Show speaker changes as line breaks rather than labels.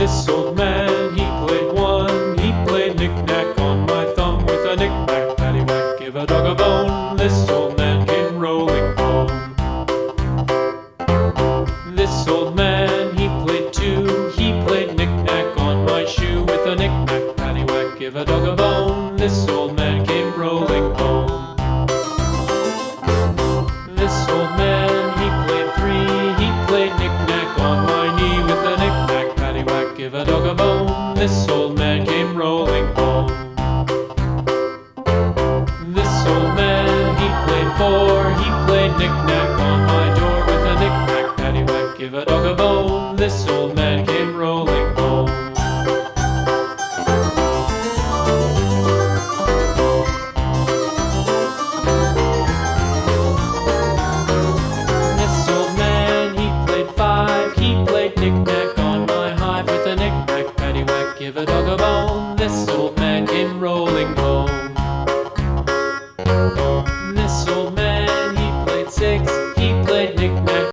This old man, he played one. He played knick-knack on my thumb with a knick-knack, paddywhack, give a dog a bone. This old man came rolling home. This old man, he played two. He played knick-knack on my shoe with a knick-knack, paddywhack, give a dog a bone. This old man came rolling home. This old man, he played three. He played knick-knack on my knee with a knick-knack, paddywhack, give a dog a bone. This old man came rolling home. This old man, he played four. He played knick-knack on my door with a knick-knack, paddywhack, give a dog a bone. This old man came rolling home.